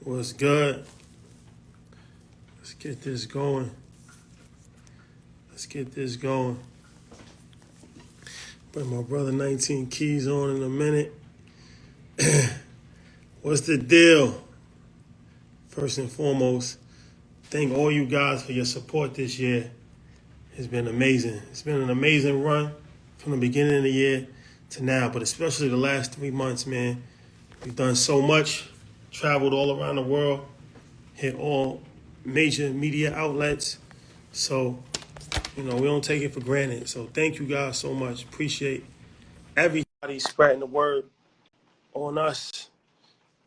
What's good? Let's get this going. Let's get this going. Bring my brother 19 Keys on in a minute. What's the deal? First and foremost, thank all you guys for your support this year. It's been amazing. It's been an amazing run from the beginning of the year to now, but especially the last 3 months, man. We've done so much, traveled all around the world, hit all major media outlets. So we don't take it for granted. So thank you guys so much. Appreciate everybody spreading the word on us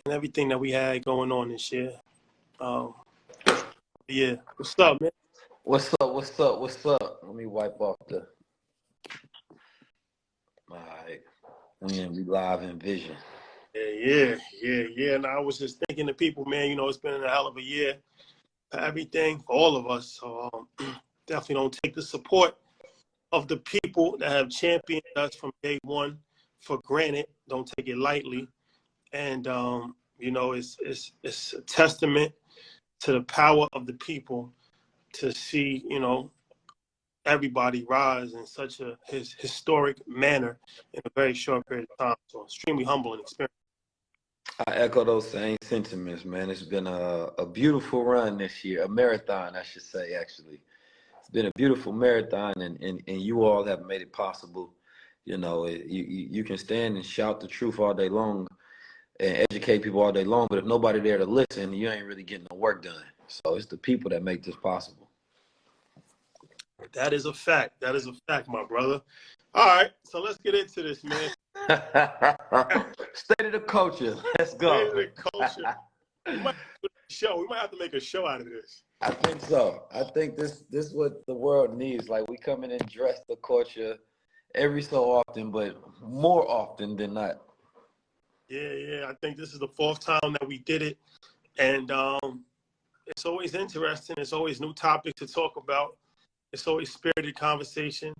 and everything that we had going on this year. Um, yeah. What's up, man? What's up? What's up? What's up? Let me wipe off the. All right. We live in vision. Yeah. And I was just thinking to people, man, it's been a hell of a year for everything, for all of us. So definitely don't take the support of the people that have championed us from day one for granted. Don't take it lightly. And, it's a testament to the power of the people to see, everybody rise in such a historic manner in a very short period of time. So extremely humbling experience. I echo those same sentiments, man. It's been a beautiful run this year, a marathon, I should say, actually. It's been a beautiful marathon, and you all have made it possible. You can stand and shout the truth all day long and educate people all day long, but if nobody there to listen, you ain't really getting no work done. So it's the people that make this possible. That is a fact. That is a fact, my brother. All right, so let's get into this, man. State of the culture. Let's State go. of the culture. We might have to make a show out of this. I think so. I think this is what the world needs. Like, we come in and dress the culture every so often, but more often than not. Yeah. I think this is the fourth time that we did it. And it's always interesting. It's always new topics to talk about. It's always spirited conversation.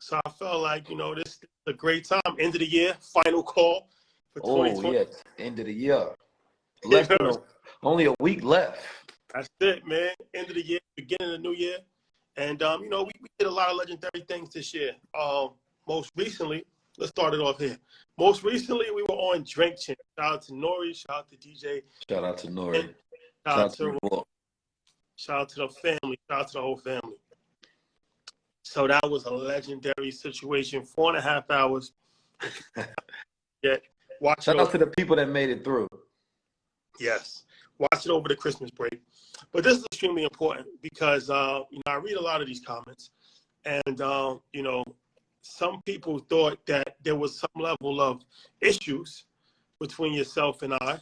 So I felt like, this is a great time. End of the year, final call for 2020. Yeah, end of the year. Only a week left. That's it, man. End of the year, beginning of the new year. And, we did a lot of legendary things this year. Most recently, let's start it off here. Most recently, we were on Drink Champ. Shout out to Nori. Shout out to DJ. Shout out to Nori. Shout out to the family. Shout out to the whole family. So that was a legendary situation. 4.5 hours. Shout out to the people that made it through. Yes. Watch it over the Christmas break. But this is extremely important because, I read a lot of these comments. And, some people thought that there was some level of issues between yourself and I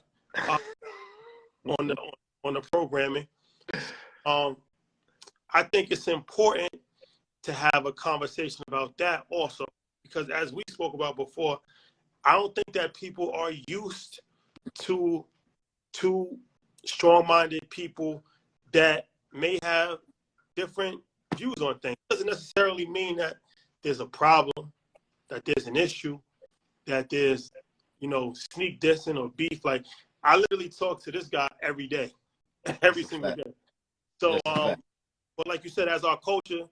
on the programming. I think it's important to have a conversation about that also, because as we spoke about before, I don't think that people are used to strong-minded people that may have different views on things. It doesn't necessarily mean that there's a problem, that there's an issue, that there's, sneak dissing or beef. Like, I literally talk to this guy every day, every single day. So, but like you said, as our culture,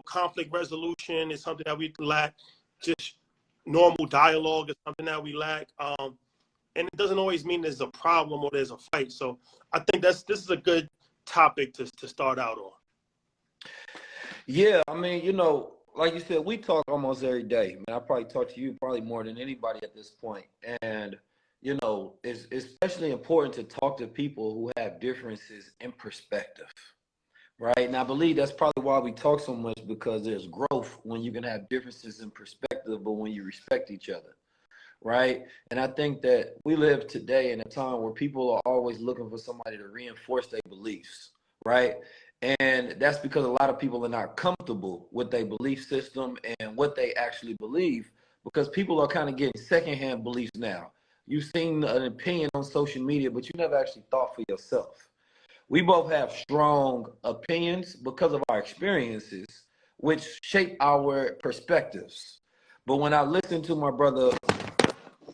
conflict resolution is something that we lack. Just normal dialogue is something that we lack. And it doesn't always mean there's a problem or there's a fight. So I think this is a good topic to start out on. Yeah, I mean, like you said, we talk almost every day. Man, I probably talk to you probably more than anybody at this point. And, it's especially important to talk to people who have differences in perspective. Right. And I believe that's probably why we talk so much, because there's growth when you can have differences in perspective, but when you respect each other. Right. And I think that we live today in a time where people are always looking for somebody to reinforce their beliefs. Right. And that's because a lot of people are not comfortable with their belief system and what they actually believe, because people are kind of getting secondhand beliefs now. You've seen an opinion on social media, but you never actually thought for yourself. We both have strong opinions because of our experiences, which shape our perspectives. But when I listen to my brother,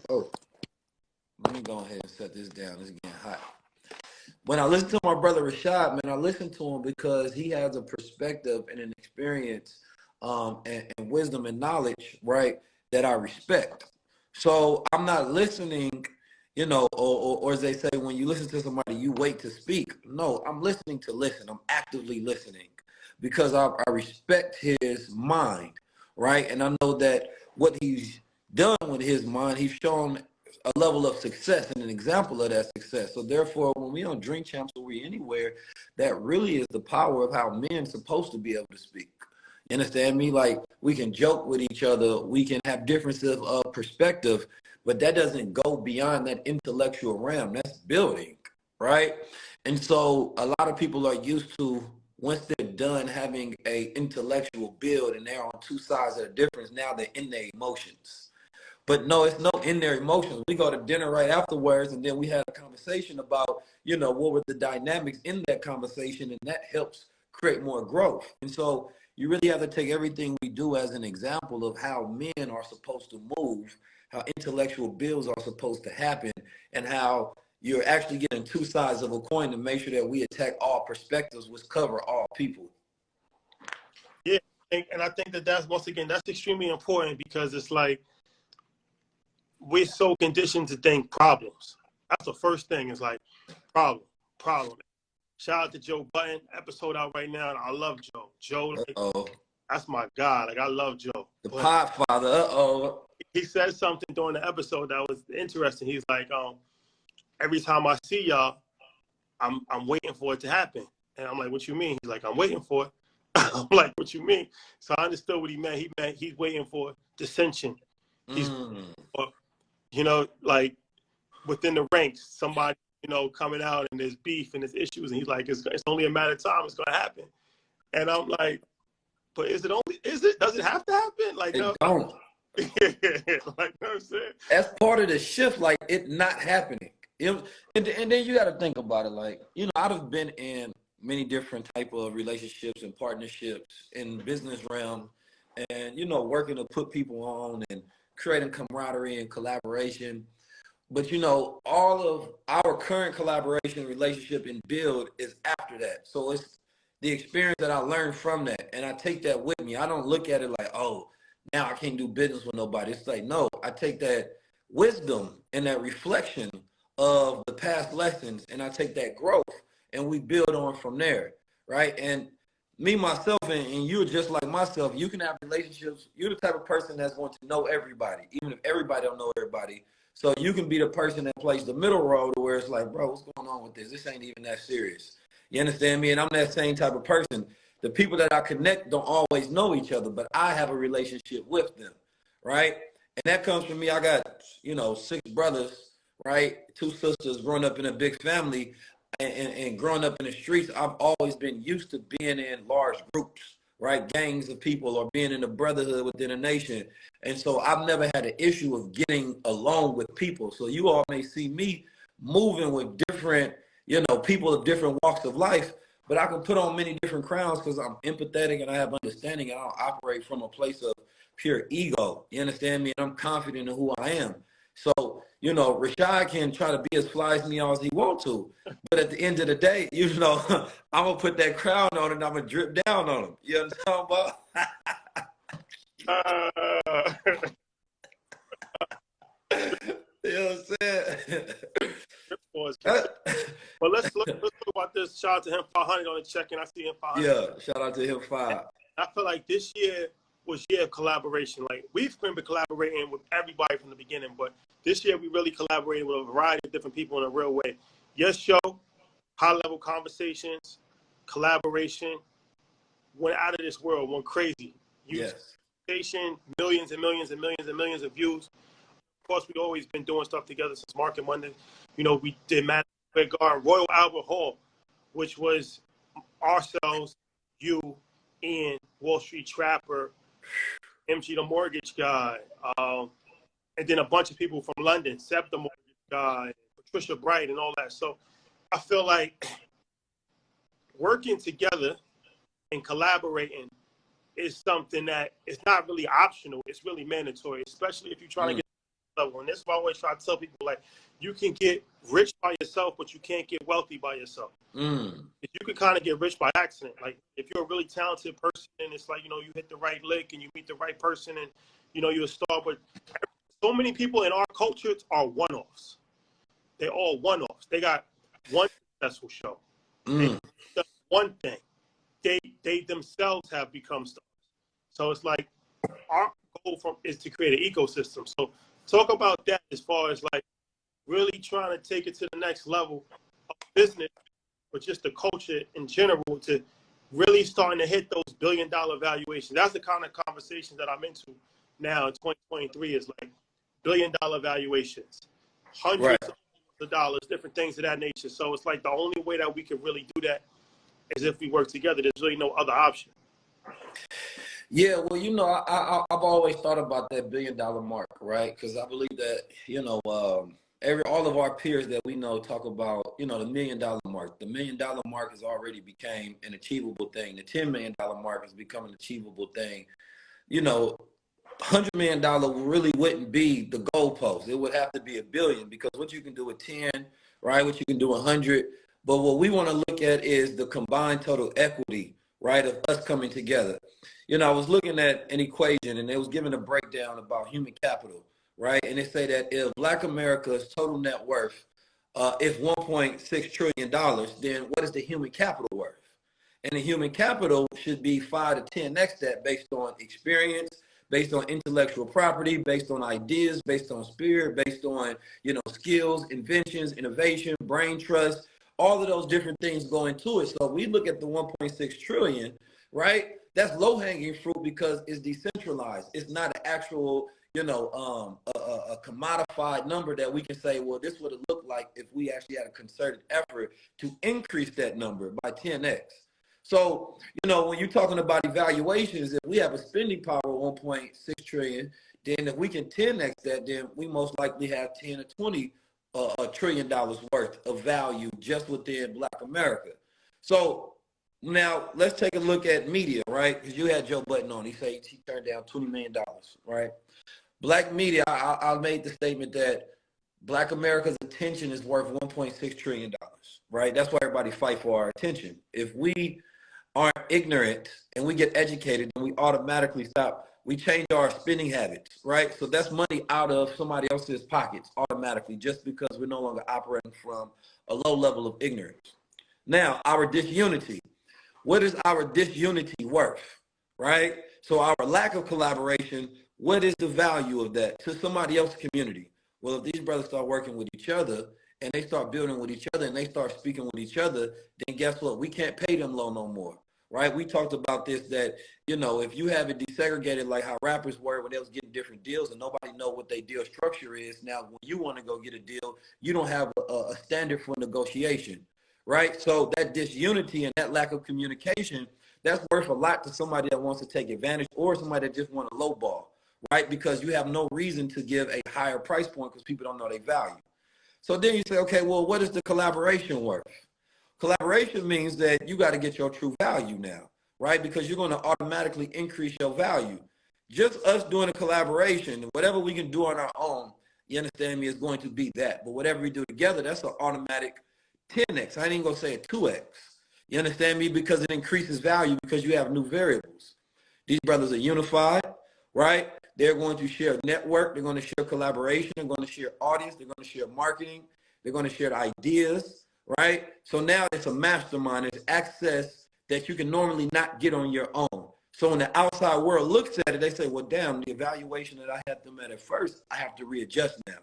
let me go ahead and set this down. It's getting hot. when I listen to my brother Rashad, man, I listen to him because he has a perspective and an experience, and wisdom and knowledge, right, that I respect. So I'm not listening, or as they say, when you listen to somebody, you wait to speak. No, I'm listening to listen. I'm actively listening because I respect his mind, right? And I know that what he's done with his mind, he's shown a level of success and an example of that success. So therefore, when we on Drink Champs or we anywhere, that really is the power of how men supposed to be able to speak. You understand me? Like, we can joke with each other, we can have differences of perspective, but that doesn't go beyond that intellectual realm. That's building, right? And so a lot of people are used to, once they're done having a intellectual build and they're on two sides of the difference, now they're in their emotions. But no, it's no in their emotions. We go to dinner right afterwards, and then we had a conversation about, what were the dynamics in that conversation, and that helps create more growth. And so you really have to take everything we do as an example of how men are supposed to move, how intellectual builds are supposed to happen, and how you're actually getting two sides of a coin to make sure that we attack all perspectives, which cover all people. Yeah, and I think that's, once again, that's extremely important, because it's like we're so conditioned to think problems. That's the first thing. Is like problem. Shout out to Joe Button, episode out right now, and I love Joe. Joe, like, that's my guy. Like, I love Joe. The Podfather. He said something during the episode that was interesting. He's like, every time I see y'all, I'm waiting for it to happen. And I'm like, what you mean? He's like, I'm waiting for it. I'm like, what you mean? So I understood what he meant. He meant he's waiting for dissension. He's, like, within the ranks, somebody, coming out, and there's beef and there's issues, and he's like, it's only a matter of time. It's gonna happen. And I'm like, but does it have to happen? Like, it no. Don't. Like, you know what I'm saying? That's part of the shift, like it not happening. And then you got to think about it, like, I've been in many different type of relationships and partnerships in business realm, and working to put people on and creating camaraderie and collaboration. But all of our current collaboration, relationship, and build is after that. So it's the experience that I learned from that, and I take that with me. I don't look at it like, oh, now I can't do business with nobody. It's like, no, I take that wisdom and that reflection of the past lessons, and I take that growth, and we build on from there, right? And me, myself, and you're just like myself. You can have relationships. You're the type of person that's going to know everybody, even if everybody don't know everybody. So you can be the person that plays the middle road, where it's like, bro, what's going on with this? This ain't even that serious. You understand me? And I'm that same type of person. The people that I connect don't always know each other, but I have a relationship with them, right? And that comes from me. I got, 6 brothers, right? 2 sisters, growing up in a big family, and growing up in the streets. I've always been used to being in large groups, right? Gangs of people, or being in a brotherhood within a nation. And so I've never had an issue of getting along with people. So you all may see me moving with different, people of different walks of life, but I can put on many different crowns because I'm empathetic and I have understanding, and I don't operate from a place of pure ego. You understand me? And I'm confident in who I am. So, Rashad can try to be as fly as me as he wants to. But at the end of the day, I'm going to put that crown on and I'm going to drip down on him. You know what I'm talking about? You know what I'm saying? Well, let's talk about this. Shout out to him 500 on the check-in. I see him 500. Yeah, shout out to him 5. I feel like this year was year of collaboration. Like, we've been collaborating with everybody from the beginning, but this year we really collaborated with a variety of different people in a real way. Your show, high-level conversations, collaboration, went out of this world, went crazy. Yes. Millions and millions and millions and millions of views. Of course, we've always been doing stuff together since Market Monday. We did Madison Square Garden, Royal Albert Hall, which was ourselves, you, Ian, Wall Street Trapper, MG the Mortgage Guy, and then a bunch of people from London, Seb the Mortgage Guy, Patricia Bright, and all that. So I feel like working together and collaborating is something that is not really optional. It's really mandatory, especially if you're trying to get to the level. And that's why I always try to tell people, like, you can get rich by yourself, but you can't get wealthy by yourself. You can kind of get rich by accident. Like if you're a really talented person and it's like, you hit the right lick and you meet the right person and, you're a star. But so many people in our culture are one-offs. They're all one-offs. They got one successful show. They done one thing. They themselves have become stars. So it's like our goal is to create an ecosystem. So talk about that as far as like really trying to take it to the next level of business, but just the culture in general to really starting to hit those billion-dollar valuations. That's the kind of conversation that I'm into now in 2023 is like billion-dollar valuations, hundreds of dollars, different things of that nature. So it's like the only way that we can really do that is if we work together. There's really no other option. Yeah, well, I've always thought about that billion-dollar mark, right? Because I believe that, all of our peers that we know talk about, the $1 million mark. The $1 million mark has already became an achievable thing. The $10 million mark has become an achievable thing. $100 million really wouldn't be the goalpost. It would have to be $1 billion because what you can do with 10, right? What you can do 100. But what we want to look at is the combined total equity, right, of us coming together. I was looking at an equation and it was giving a breakdown about human capital, right? And they say that if Black America's total net worth is $1.6 trillion, then what is the human capital worth? And the human capital should be 5 to 10x that based on experience, based on intellectual property, based on ideas, based on spirit, based on, skills, inventions, innovation, brain trust, all of those different things go into it. So we look at the 1.6 trillion, right? That's low-hanging fruit because it's decentralized. It's not an actual, a commodified number that we can say, well, this would have looked like if we actually had a concerted effort to increase that number by 10x. So, when you're talking about evaluations, if we have a spending power of 1.6 trillion, then if we can 10x that, then we most likely have 10 or 20 $1 trillion worth of value just within Black America. So now let's take a look at media, right? Because you had Joe Budden on. He said he turned down $20 million, right? Black media, I made the statement that Black America's attention is worth $1.6 trillion, right? That's why everybody fight for our attention. If we aren't ignorant and we get educated and we automatically stop, we change our spending habits, right? So that's money out of somebody else's pockets automatically just because we're no longer operating from a low level of ignorance. Now, our disunity. What is our disunity worth, right? So our lack of collaboration, what is the value of that to somebody else's community? Well, if these brothers start working with each other and they start building with each other and they start speaking with each other, then guess what? We can't pay them low no more, right? We talked about this, that, if you have it desegregated like how rappers were when they was getting different deals and nobody know what their deal structure is. Now, when you want to go get a deal, you don't have a standard for negotiation, right? So that disunity and that lack of communication, that's worth a lot to somebody that wants to take advantage or somebody that just want to lowball, right? Because you have no reason to give a higher price point because people don't know their value. So then you say, okay, well, what is the collaboration worth? Collaboration means that you got to get your true value now, right? Because you're going to automatically increase your value. Just us doing a collaboration, whatever we can do on our own, you understand me, is going to be that. But whatever we do together, that's an automatic 10x. I ain't even going to say a 2x. You understand me? Because it increases value because you have new variables. These brothers are unified, right? They're going to share network. They're going to share collaboration. They're going to share audience. They're going to share marketing. They're going to share ideas, right? So now it's a mastermind. It's access that you can normally not get on your own. So when the outside world looks at it, they say, well, damn, the evaluation that I had them at first, I have to readjust now.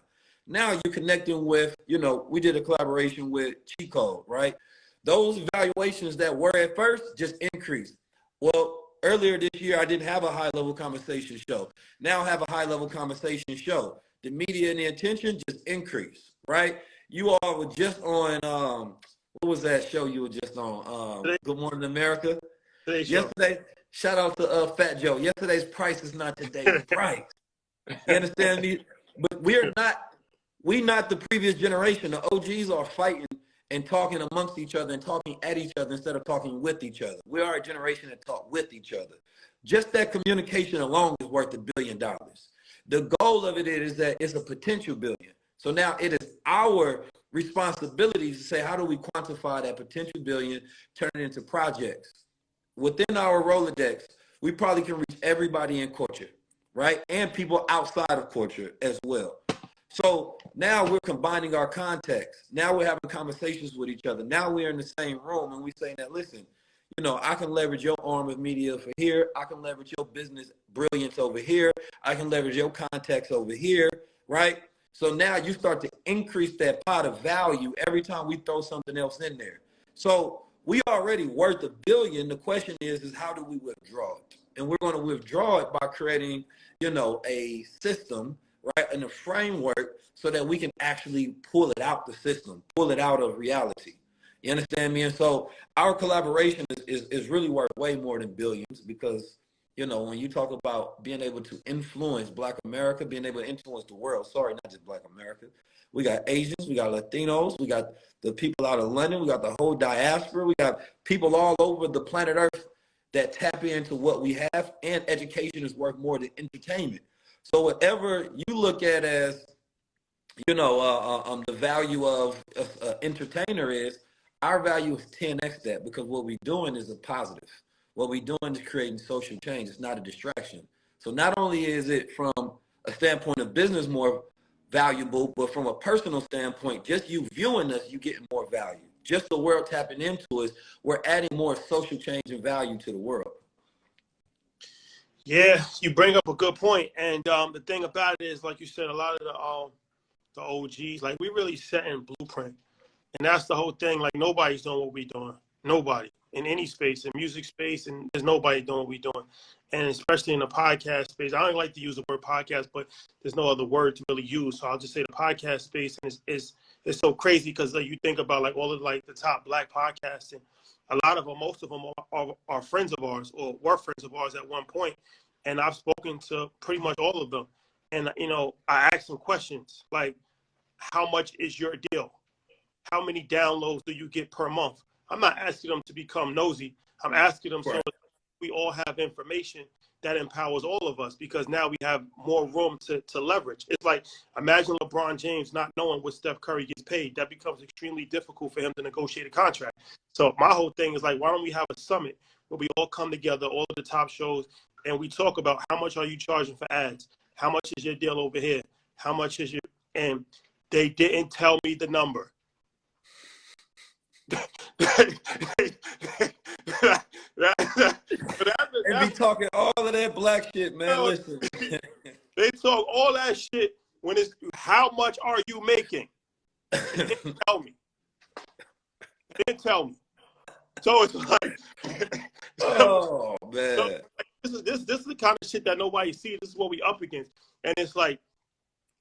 Now you're connecting with, we did a collaboration with Cheat Code, right? Those evaluations that were at first just increased. Well, earlier this year, I didn't have a high-level conversation show. Now I have a high-level conversation show. The media and the attention just increased, right? You all were just on, what was that show you were just on? Good Morning America. Yesterday, shout out to Fat Joe. Yesterday's price is not today's price. You understand me? But we're not the previous generation. The OGs are fighting and talking amongst each other and talking at each other instead of talking with each other. We are a generation that talk with each other. Just that communication alone is worth $1 billion. The goal of it is that it's a potential billion. So now it is our responsibility to say, how do we quantify that potential billion, turn it into projects? Within our Rolodex, we probably can reach everybody in culture, right? And people outside of culture as well. So now we're combining our context. Now we're having conversations with each other. Now we're in the same room and we saying that, listen, you know, I can leverage your arm of media for here. I can leverage your business brilliance over here. I can leverage your context over here, right? So now you start to increase that pot of value every time we throw something else in there. So we already worth $1 billion. The question is how do we withdraw it? And we're going to withdraw it by creating, you know, a system, right, and a framework so that we can actually pull it out the system, pull it out of reality. You understand me? And so our collaboration is really worth way more than billions because, you know, when you talk about being able to influence Black America, being able to influence the world, sorry, not just Black America. We got Asians, we got Latinos, we got the people out of London, we got the whole diaspora, we got people all over the planet Earth that tap into what we have, and education is worth more than entertainment. So whatever you look at as, you know, the value of entertainer is, our value is 10x that, because what we're doing is a positive. What we're doing is creating social change. It's not a distraction. So not only is it from a standpoint of business more valuable, but from a personal standpoint, just you viewing us, you getting more value. Just the world tapping into us, we're adding more social change and value to the world. Yeah, you bring up a good point. And the thing about it is, like you said, a lot of the OGs, like we really setting blueprint. And that's the whole thing. Like nobody's doing what we're doing. Nobody in any space, in music space, and there's nobody doing what we're doing. And especially in the podcast space, I don't like to use the word podcast, but there's no other word to really use. So I'll just say the podcast space is so crazy because you think about like all of like the top Black podcasts, and a lot of them, most of them are friends of ours or were friends of ours at one point. And I've spoken to pretty much all of them. And, you know, I asked them questions like, how much is your deal? How many downloads do you get per month? I'm not asking them to become nosy. I'm asking them so we all have information that empowers all of us, because now we have more room to leverage. It's like, imagine LeBron James not knowing what Steph Curry gets paid. That becomes extremely difficult for him to negotiate a contract. So my whole thing is like, why don't we have a summit where we all come together, all of the top shows, and we talk about how much are you charging for ads? How much is your deal over here? How much is your, and they didn't tell me the number. They be talking all of that Black shit, man. Listen. They talk all that shit when it's how much are you making? They didn't tell me. They didn't tell me. So it's like, oh man. So this is the kind of shit that nobody sees. This is what we up against. And it's like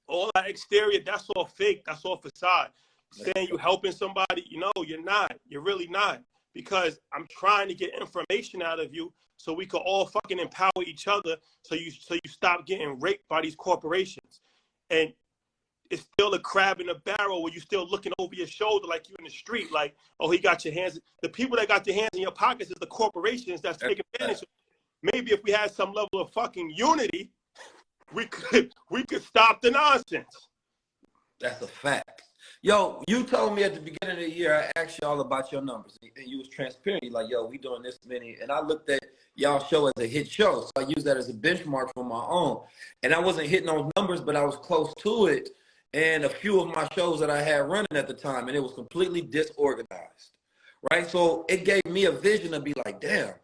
all that exterior, that's all fake, that's all facade. Saying you helping somebody, you know, you're not. You're really not. Because I'm trying to get information out of you so we could all fucking empower each other, so you stop getting raped by these corporations. And it's still a crab in a barrel where you're still looking over your shoulder like you in the street, like, oh, he got your hands. The people that got their hands in your pockets is the corporations that's taking advantage of it. Maybe if we had some level of fucking unity, we could stop the nonsense. That's a fact. Yo, you told me at the beginning of the year, I asked y'all about your numbers, and you was transparent. You're like, yo, we doing this many. And I looked at y'all show as a hit show, so I used that as a benchmark for my own. And I wasn't hitting those numbers, but I was close to it. And a few of my shows that I had running at the time, and it was completely disorganized, right? So it gave me a vision to be like, damn,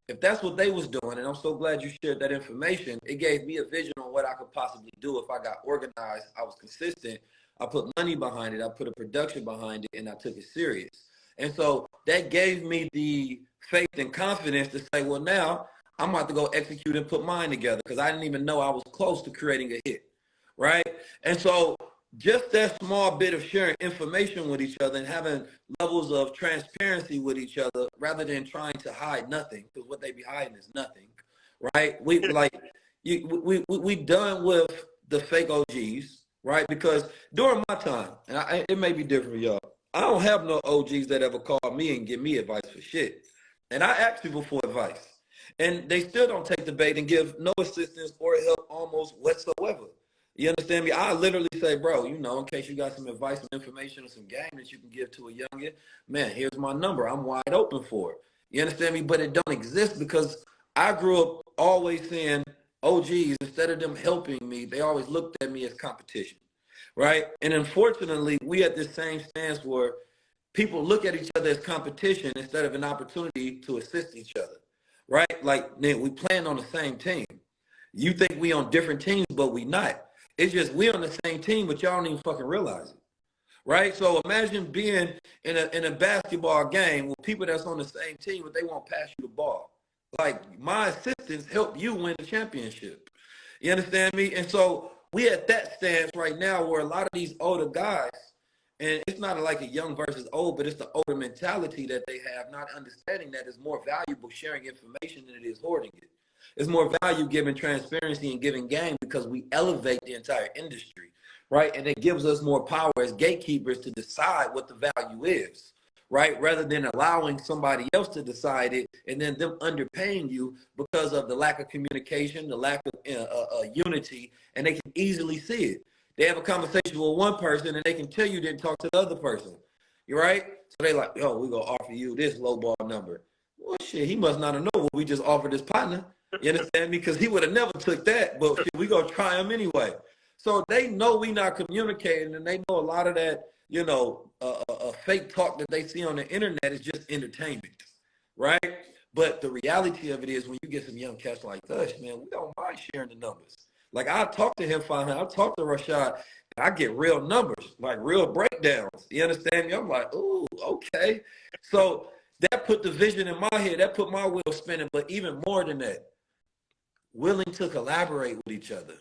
if that's what they was doing, and I'm so glad you shared that information, it gave me a vision on what I could possibly do if I got organized, I was consistent, I put money behind it, I put a production behind it, and I took it serious. And so that gave me the faith and confidence to say, well, now I'm about to go execute and put mine together, because I didn't even know I was close to creating a hit, right? And so just that small bit of sharing information with each other and having levels of transparency with each other rather than trying to hide nothing, because what they be hiding is nothing, right? We done with the fake OGs, right? Because during my time, and it may be different for y'all, I don't have no OGs that ever call me and give me advice for shit. And I ask people for advice. And they still don't take the bait and give no assistance or help almost whatsoever. You understand me? I literally say, bro, you know, in case you got some advice, some information, or some game that you can give to a youngin, man, here's my number. I'm wide open for it. You understand me? But it don't exist because I grew up always seeing OGs, instead of them helping me, they always looked at me as competition, right? And unfortunately, we at this same stance where people look at each other as competition instead of an opportunity to assist each other, right? Like, man, we playing on the same team. You think we on different teams, but we not. It's just we on the same team, but y'all don't even fucking realize it, right? So imagine being in a basketball game with people that's on the same team, but they won't pass you the ball. Like, my assistants help you win the championship. You understand me? And so we at that stance right now where a lot of these older guys, and it's not like a young versus old, but it's the older mentality that they have, not understanding that it's more valuable sharing information than it is hoarding it. It's more value giving transparency and giving game because we elevate the entire industry, right? And it gives us more power as gatekeepers to decide what the value is, right? Rather than allowing somebody else to decide it and then them underpaying you because of the lack of communication, the lack of unity, and they can easily see it. They have a conversation with one person and they can tell you didn't talk to the other person. You right? So they like, yo, we're gonna offer you this low ball number. Well, shit, he must not have known what we just offered his partner. You understand me? Because he would have never took that, but shit, we gonna try him anyway. So they know we not communicating, and they know a lot of that, you know, fake talk that they see on the internet is just entertainment, right? But the reality of it is, when you get some young cats like us, man, we don't mind sharing the numbers. Like, I talk to him finally, I talk to Rashad, and I get real numbers, like real breakdowns. You understand me? I'm like, ooh, okay. So that put the vision in my head. That put my wheel spinning. But even more than that, willing to collaborate with each other.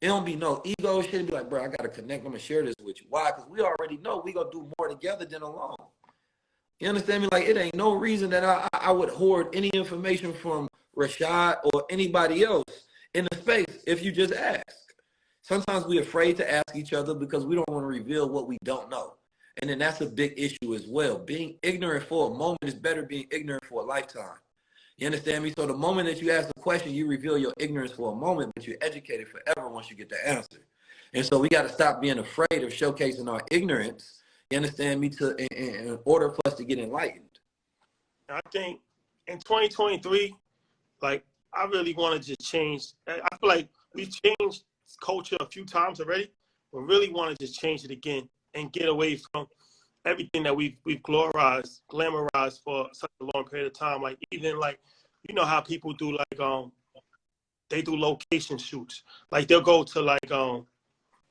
It don't be no ego shit. It be like, bro, I gotta connect. I'm gonna share this with you. Why? Because we already know we gonna do more together than alone. You understand me? Like, it ain't no reason that I would hoard any information from Rashad or anybody else in the space if you just ask. Sometimes we're afraid to ask each other because we don't want to reveal what we don't know. And then that's a big issue as well. Being ignorant for a moment is better being ignorant for a lifetime. You understand me? So the moment that you ask a question, you reveal your ignorance for a moment, but you're educated forever once you get the answer. And so we got to stop being afraid of showcasing our ignorance. You understand me? In order for us to get enlightened. I think in 2023, like, I really want to just change. I feel like we've changed culture a few times already, but really want to just change it again and get away from everything that we've glamorized for such a long period of time. Like, even like, you know how people do, like, they do location shoots. Like, they'll go to like the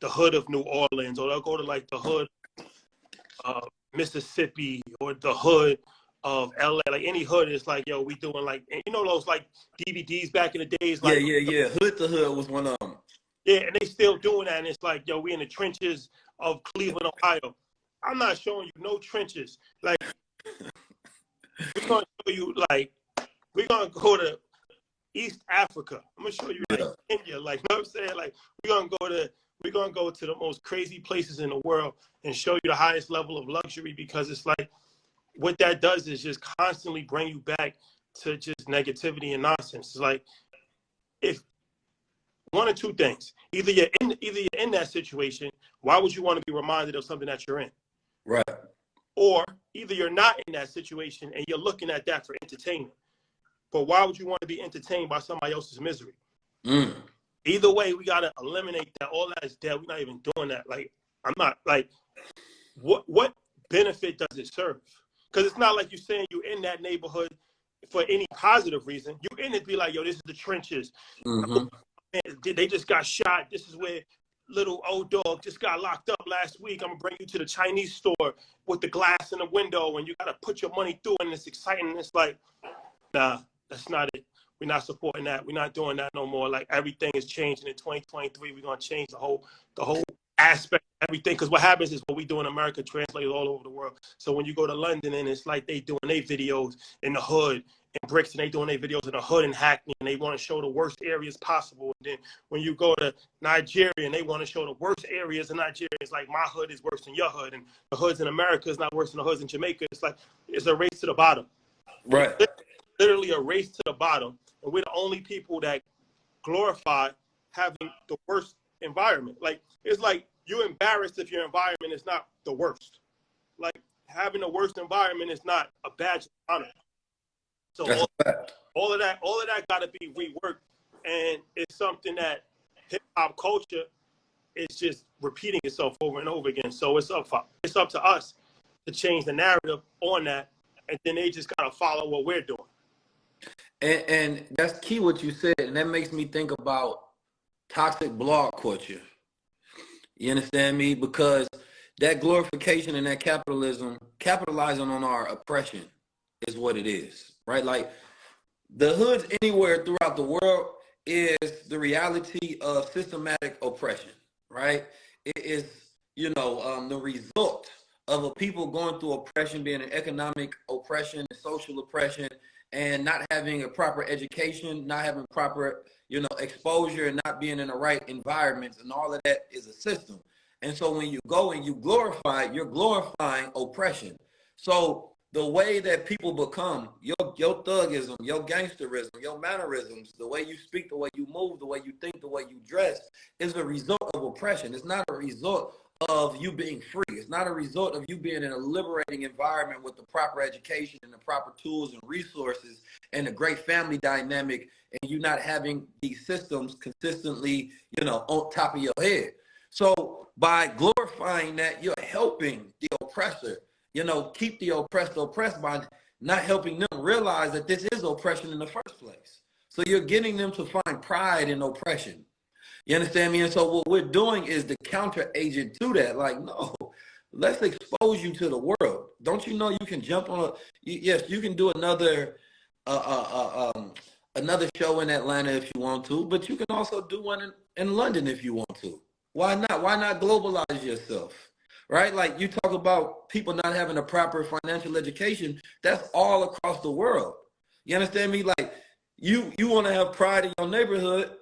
hood of New Orleans, or they'll go to like the hood of Mississippi, or the hood of LA. Like, any hood is like, yo, we doing like, you know, those like DVDs back in the days. Like, Yeah. Hood to Hood was one of them. Yeah, and they still doing that, and it's like, yo, we in the trenches of Cleveland, Ohio. I'm not showing you no trenches. Like, we're gonna show you, like, we're gonna go to East Africa. I'm gonna show you, like, India. Like, you know what I'm saying? Like, we're gonna go to the most crazy places in the world and show you the highest level of luxury, because it's like, what that does is just constantly bring you back to just negativity and nonsense. It's like, if one or two things, either you're in that situation, why would you want to be reminded of something that you're in? Right. Or either you're not in that situation and you're looking at that for entertainment. But why would you want to be entertained by somebody else's misery? Either way, we got to eliminate that. All that is dead. We're not even doing that. Like, I'm not, like, what benefit does it serve? Because it's not like you're saying you're in that neighborhood for any positive reason. You're in it to be like, yo, this is the trenches. They just got shot. This is where little old dog just got locked up last week. I'm gonna bring you to the Chinese store with the glass in the window, and you gotta put your money through, and it's exciting. And it's like, nah, that's not it. We're not supporting that. We're not doing that no more. Like, everything is changing in 2023. We're gonna change the whole aspect of everything. Because what happens is, what we do in America translates all over the world. So when you go to London, and it's like they doing their videos in the hood in bricks, and they doing their videos in the hood in Hackney, and they want to show the worst areas possible. And then when you go to Nigeria, and they want to show the worst areas in Nigeria, it's like, my hood is worse than your hood, and the hoods in America is not worse than the hoods in Jamaica. It's like, it's a race to the bottom. Right. It's literally a race to the bottom, and we're the only people that glorify having the worst environment. Like, it's like you're embarrassed if your environment is not the worst. Like, having the worst environment is not a badge of honor. So That's a fact. all of that got to be reworked, and it's something that hip hop culture is just repeating itself over and over again. So it's up to us to change the narrative on that, and then they just gotta follow what we're doing. And that's key what you said, and that makes me think about toxic blog culture. You understand me? Because that glorification and that capitalizing on our oppression is what it is, right? Like the hoods anywhere throughout the world is the reality of systematic oppression, right? It is, the result of a people going through oppression, being an economic oppression, and social oppression, and not having a proper education, not having proper, exposure, and not being in the right environments, and all of that is a system. And so when you go and you glorify, you're glorifying oppression. So the way that people become, your thuggism, your gangsterism, your mannerisms, the way you speak, the way you move, the way you think, the way you dress, is a result of oppression. It's not a result of you being free. It's not a result of you being in a liberating environment with the proper education and the proper tools and resources and a great family dynamic, and you not having these systems consistently, on top of your head. So by glorifying that, you're helping the oppressor, keep the oppressed by not helping them realize that this is oppression in the first place. So you're getting them to find pride in oppression. You understand me? And so what we're doing is the counter agent to that. Like, no, let's expose you to the world. Don't you know you can jump on yes, you can do another show in Atlanta if you want to, but you can also do one in London if you want to. Why not? Why not globalize yourself? Right? Like you talk about people not having a proper financial education. That's all across the world. You understand me? Like you want to have pride in your neighborhood.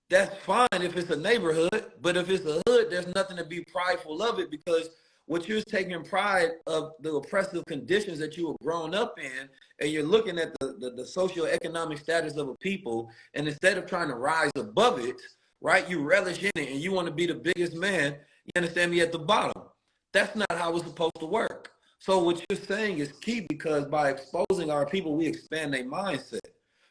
That's fine if it's a neighborhood, but if it's a hood, there's nothing to be prideful of it, because what you're taking pride of the oppressive conditions that you were grown up in, and you're looking at the socioeconomic status of a people, and instead of trying to rise above it, right, you relish in it and you want to be the biggest man, you understand me, at the bottom. That's not how it's supposed to work. So what you're saying is key, because by exposing our people, we expand their mindset,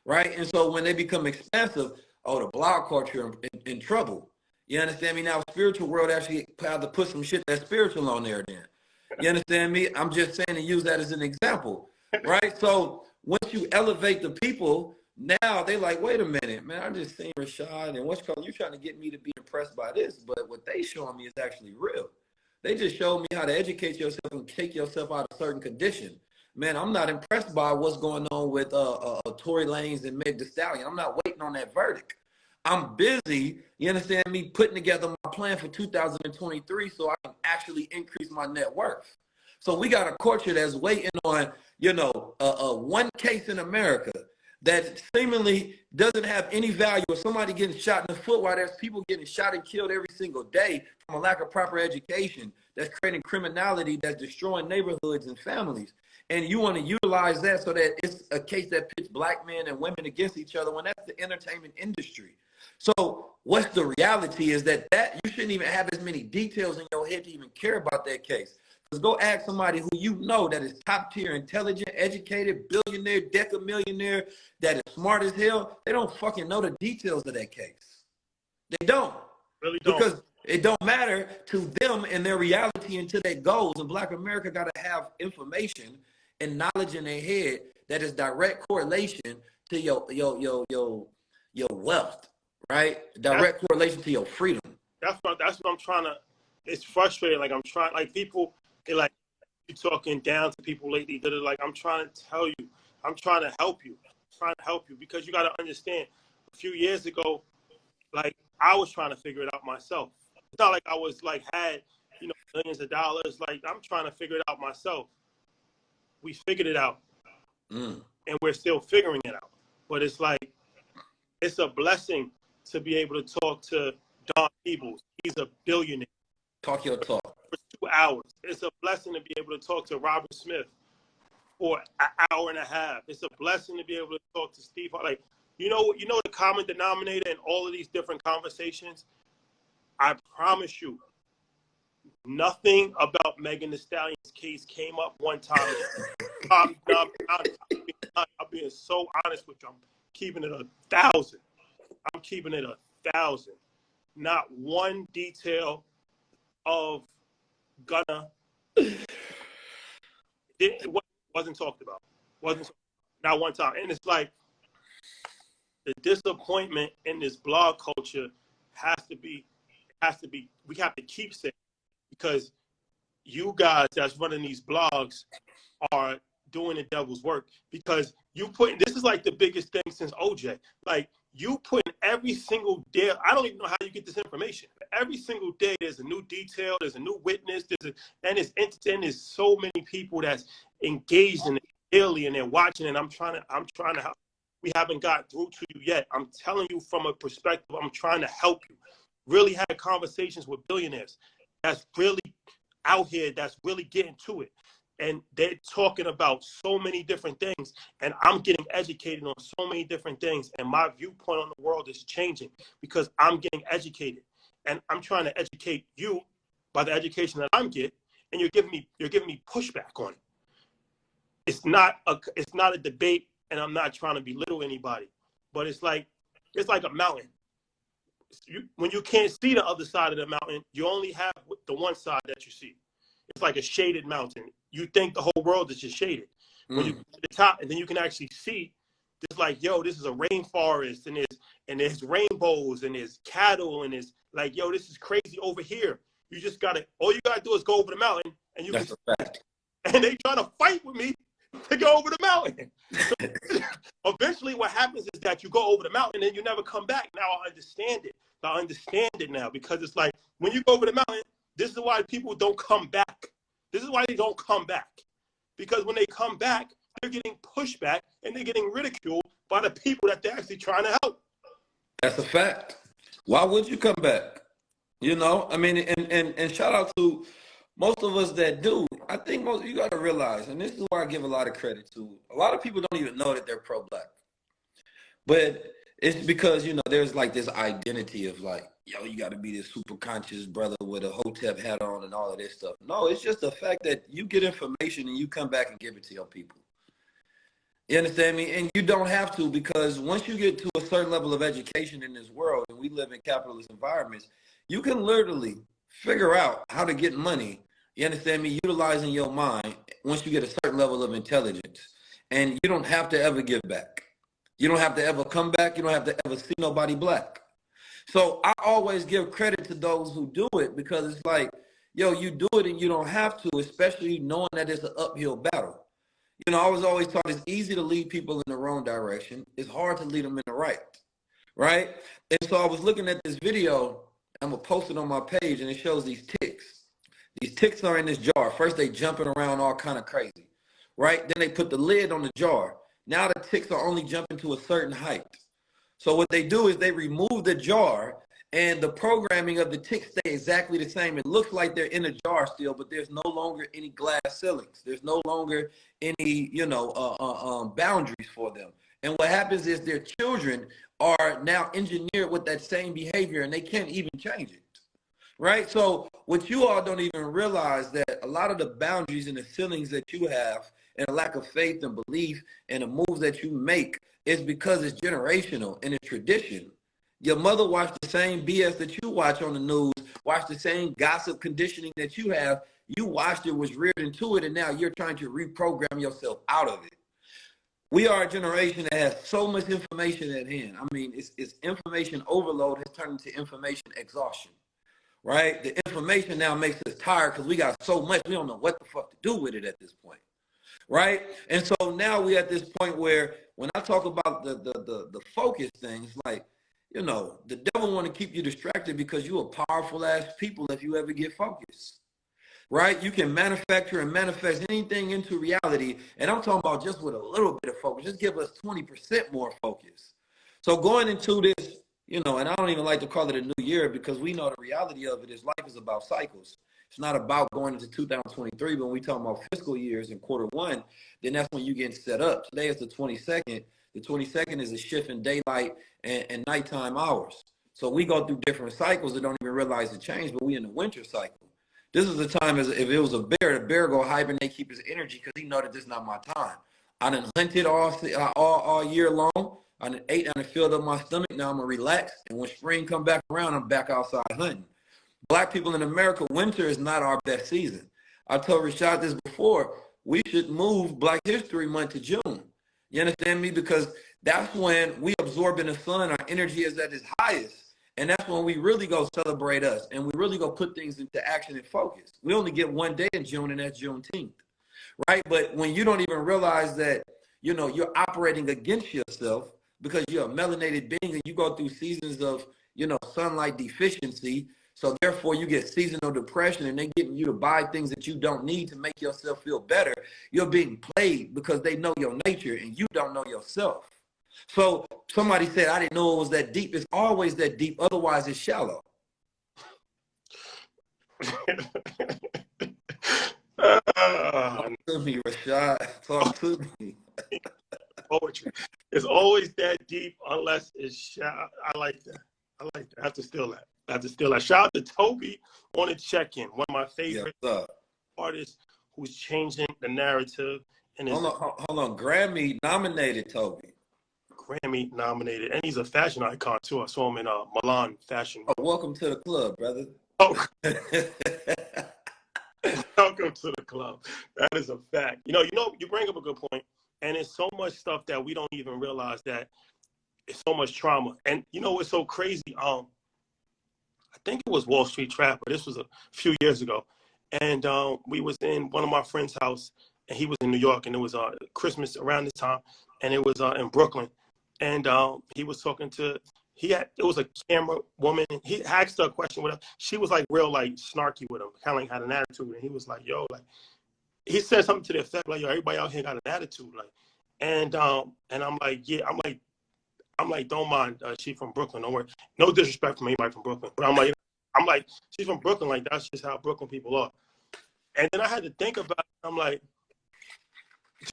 right? And so when they become expansive, oh, the blog culture in trouble. You understand me? Now, spiritual world actually have to put some shit that's spiritual on there then. You understand me? I'm just saying to use that as an example, right? So once you elevate the people, now they like, wait a minute, man, I just seen Rashad and what's called, you trying to get me to be impressed by this, but what they showing me is actually real. They just showed me how to educate yourself and take yourself out of certain condition. Man, I'm not impressed by what's going on with Tory Lanez and Meg Thee Stallion. I'm not waiting on that verdict. I'm busy, you understand me, putting together my plan for 2023 so I can actually increase my net worth. So we got a culture that's waiting on, one case in America that seemingly doesn't have any value, or somebody getting shot in the foot while there's people getting shot and killed every single day from a lack of proper education that's creating criminality, that's destroying neighborhoods and families. And you want to utilize that so that it's a case that pits black men and women against each other, when that's the entertainment industry. So what's the reality is that you shouldn't even have as many details in your head to even care about that case. Because go ask somebody who you know that is top tier, intelligent, educated, billionaire, decamillionaire, that is smart as hell. They don't fucking know the details of that case. They don't. Really don't. Because it don't matter to them and their reality until their goals. And Black America got to have information and knowledge in their head that is direct correlation to your wealth, right? Direct correlation to your freedom. That's what I'm trying to. It's frustrating. Like I'm trying. Like people, they like you talking down to people lately. That are like, I'm trying to tell you. I'm trying to help you. I'm trying to help you, because you got to understand. A few years ago, like I was trying to figure it out myself. It's not like I was like had millions of dollars. Like I'm trying to figure it out myself. We figured it out, and we're still figuring it out. But it's like it's a blessing to be able to talk to Don Peebles. He's a billionaire. Talk your talk. For 2 hours. It's a blessing to be able to talk to Robert Smith for an hour and a half. It's a blessing to be able to talk to Steve. Like, the common denominator in all of these different conversations I promise you, nothing about Megan Thee Stallion's case came up one time. I'm being so honest with you. I'm keeping it 1,000. I'm keeping it 1,000. Not one detail of Gunna. It wasn't talked about. Wasn't not one time. And it's like the disappointment in this blog culture has to be. We have to keep saying, because you guys that's running these blogs are doing the devil's work, because you put, this is like the biggest thing since OJ. Like, you put every single day, I don't even know how you get this information. Every single day there's a new detail, there's a new witness, and there's so many people that's engaged in it daily, and they're watching, and I'm trying to help. We haven't got through to you yet. I'm telling you from a perspective, I'm trying to help you. Really had conversations with billionaires that's really out here, that's really getting to it. And they're talking about so many different things, and I'm getting educated on so many different things, and my viewpoint on the world is changing because I'm getting educated, and I'm trying to educate you by the education that I'm getting, and you're giving me pushback on it. It's not a debate, and I'm not trying to belittle anybody, but it's like a mountain. When you can't see the other side of the mountain, you only have the one side that you see. It's like a shaded mountain. You think the whole world is just shaded. When you get to the top, and then you can actually see, it's like, yo, this is a rainforest, and there's rainbows, and there's cattle, and it's like, yo, this is crazy over here. All you gotta do is go over the mountain, and That's a fact. And they trying to fight with me to go over the mountain. So eventually what happens is that you go over the mountain and you never come back. Now I understand it. I understand it now, because it's like, when you go over the mountain, this is why people don't come back. This is why they don't come back. Because when they come back, they're getting pushed back, and they're getting ridiculed by the people that they're actually trying to help. That's a fact. Why would you come back? You know, I mean, and shout out to most of us that do. I think you got to realize, and this is where I give a lot of credit to, a lot of people don't even know that they're pro-black. But it's because, there's like this identity of like, yo, you got to be this super conscious brother with a hotep hat on and all of this stuff. No, it's just the fact that you get information and you come back and give it to your people. You understand me? And you don't have to, because once you get to a certain level of education in this world, and we live in capitalist environments, you can literally figure out how to get money, you understand me, utilizing your mind once you get a certain level of intelligence. And you don't have to ever give back. You don't have to ever come back. You don't have to ever see nobody black. So I always give credit to those who do it, because it's like, yo, you do it and you don't have to, especially knowing that it's an uphill battle. I was always taught it's easy to lead people in the wrong direction. It's hard to lead them in the right, right? And so I was looking at this video. I'm going to post it on my page, and it shows these ticks. These ticks are in this jar. First, they jumping around all kind of crazy, right? Then they put the lid on the jar. Now the ticks are only jumping to a certain height. So what they do is they remove the jar, and the programming of the ticks stay exactly the same. It looks like they're in a jar still, but there's no longer any glass ceilings. There's no longer any, boundaries for them. And what happens is their children are now engineered with that same behavior, and they can't even change it, right? So what you all don't even realize, that a lot of the boundaries and the ceilings that you have, and a lack of faith and belief and the moves that you make, is because it's generational and it's tradition. Your mother watched the same BS that you watch on the news, watched the same gossip conditioning that you have. You watched it, was reared into it, and now you're trying to reprogram yourself out of it. We are a generation that has so much information at hand. I mean, it's information overload has turned into information exhaustion, right? The information now makes us tired because we got so much, we don't know what the fuck to do with it at this point, right? And so now we're at this point where, when I talk about the focus thing, it's like, the devil want to keep you distracted, because you're a powerful ass people if you ever get focused, right? You can manufacture and manifest anything into reality. And I'm talking about just with a little bit of focus. Just give us 20% more focus. So going into this, and I don't even like to call it a new year, because we know the reality of it is life is about cycles. It's not about going into 2023, but when we talk about fiscal years in Q1, then that's when you're getting set up. Today is the 22nd. The 22nd is a shift in daylight and nighttime hours. So we go through different cycles and don't even realize the change, but we in the winter cycle. This is the time as if it was a bear, the bear go hibernate, keep his energy because he know that this is not my time. I done hunted all year long. I done ate, I done filled up my stomach. Now I'm gonna relax. And when spring come back around, I'm back outside hunting. Black people in America, winter is not our best season. I told Rashad this before. We should move Black History Month to June. You understand me? Because that's when we absorb in the sun, our energy is at its highest. And that's when we really go celebrate us and we really go put things into action and focus. We only get one day in June, and that's Juneteenth, right? But when you don't even realize that, you're operating against yourself because you're a melanated being and you go through seasons of, sunlight deficiency. So therefore you get seasonal depression and they getting you to buy things that you don't need to make yourself feel better. You're being played because they know your nature and you don't know yourself. So somebody said, I didn't know it was that deep. It's always that deep. Otherwise, it's shallow. Talk to me, Rashad. Talk to me. Poetry. It's always that deep unless it's shallow. I like that. I have to steal that. Shout out to Toby on the check-in. One of my favorite artists who's changing the narrative. And hold on. Grammy nominated Toby. Grammy nominated, and he's a fashion icon too. I saw him in Milan Fashion Week. Oh, welcome to the club, brother. Oh, welcome to the club. That is a fact. You bring up a good point, and it's so much stuff that we don't even realize that it's so much trauma. And it's so crazy. I think it was Wall Street Trapper. This was a few years ago, and we was in one of my friend's house, and he was in New York, and it was Christmas around this time, and it was in Brooklyn. And he was talking to, it was a camera woman. He asked her a question with her. She was like real like snarky with him, kind of like had an attitude. And he was like, yo, like, he said something to the effect like, yo, everybody out here got an attitude. Like, and I'm like, yeah, I'm like, don't mind. She from Brooklyn. Don't worry. No disrespect from anybody from Brooklyn. But I'm like, she's from Brooklyn. Like, that's just how Brooklyn people are. And then I had to think about it. I'm like,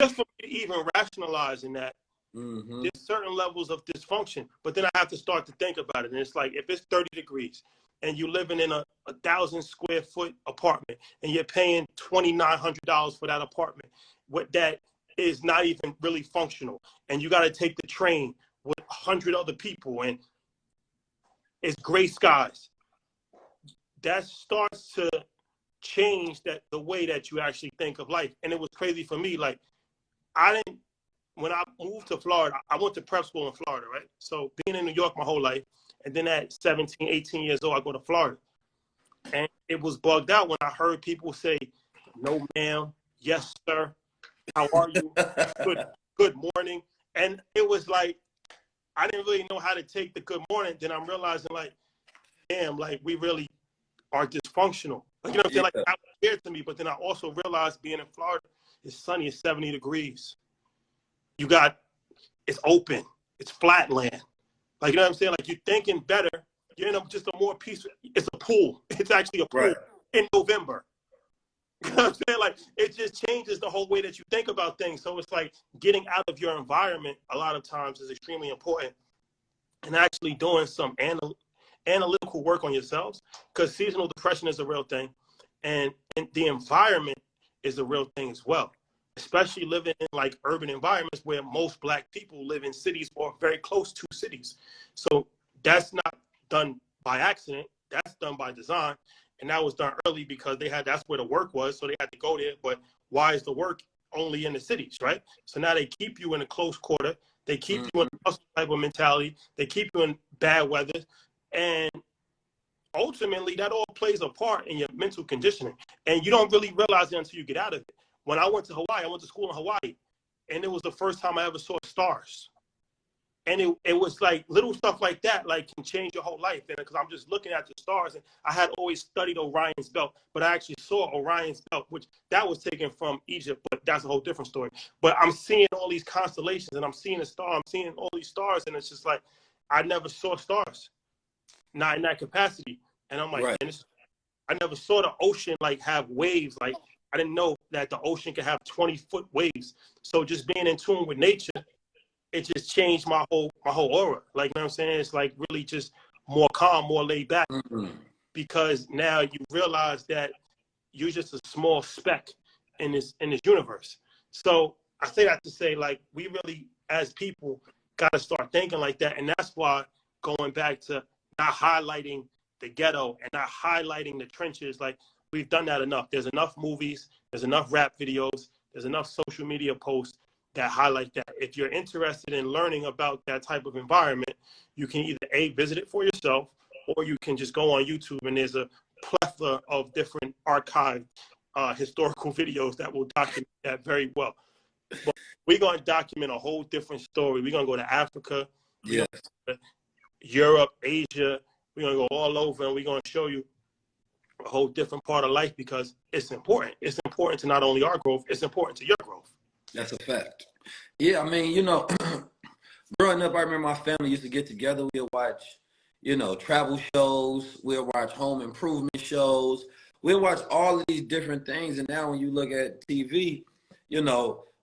just for me to even rationalizing that, there's certain levels of dysfunction, but then I have to start to think about it. And it's like, if it's 30 degrees and you're living in a 1,000 square foot apartment and you're paying $2,900 for that apartment, what that is not even really functional. And you got to take the train with 100 other people and it's gray skies. That starts to change the way that you actually think of life. And it was crazy for me. Like, when I moved to Florida, I went to prep school in Florida, right? So being in New York my whole life, and then at 17, 18 years old, I go to Florida. And it was bugged out when I heard people say, no, ma'am, yes, sir, how are you? Good morning. And it was like, I didn't really know how to take the good morning. Then I'm realizing like, damn, like we really are dysfunctional. Like, you know what I'm saying? Like, that was weird to me, but then I also realized being in Florida, it's sunny, it's 70 degrees. It's open, it's flat land. Like, you know what I'm saying? Like, you're thinking better, you're in just a more peaceful, it's a pool. It's actually a pool in November. You know what I'm saying? Like, it just changes the whole way that you think about things. So it's like getting out of your environment a lot of times is extremely important, and actually doing some analytical work on yourselves, because seasonal depression is a real thing, and the environment is a real thing as well. Especially living in like urban environments where most Black people live in cities or very close to cities. So that's not done by accident. That's done by design. And that was done early because that's where the work was. So they had to go there. But why is the work only in the cities, right? So now they keep you in a close quarter. They keep you in a hustle type of mentality. They keep you in bad weather. And ultimately that all plays a part in your mental conditioning. And you don't really realize it until you get out of it. When I went to Hawaii, I went to school in Hawaii, and it was the first time I ever saw stars. And it was like little stuff like that, like can change your whole life. And because I'm just looking at the stars, and I had always studied Orion's belt, but I actually saw Orion's belt, which that was taken from Egypt, but that's a whole different story. But I'm seeing all these constellations, and I'm seeing a star, I'm seeing all these stars, and it's just like, I never saw stars, not in that capacity. And I'm like, I never saw the ocean like have waves, like, I didn't know that the ocean could have 20-foot waves. So just being in tune with nature, it just changed my whole aura. Like, you know what I'm saying? It's like really just more calm, more laid back, Mm-hmm. because now you realize that you're just a small speck in this universe. So I say that to say, like, we really as people got to start thinking like that, and that's why going back to not highlighting the ghetto and not highlighting the trenches, like, we've done that enough. There's enough movies, there's enough rap videos, there's enough social media posts that highlight that. If you're interested in learning about that type of environment, you can either visit it for yourself, or you can just go on YouTube, and there's a plethora of different archived historical videos that will document that very well. But we're going to document a whole different story. We're going to go to Africa, Yes. to Europe, Asia. We're going to go all over, and we're going to show you a whole different part of life, because it's important. It's important to not only our growth, it's important to your growth. That's a fact. Yeah, I mean, growing up, I remember my family used to get together. We'd watch, travel shows. We'd watch home improvement shows. We'd watch all of these different things. And now when you look at TV,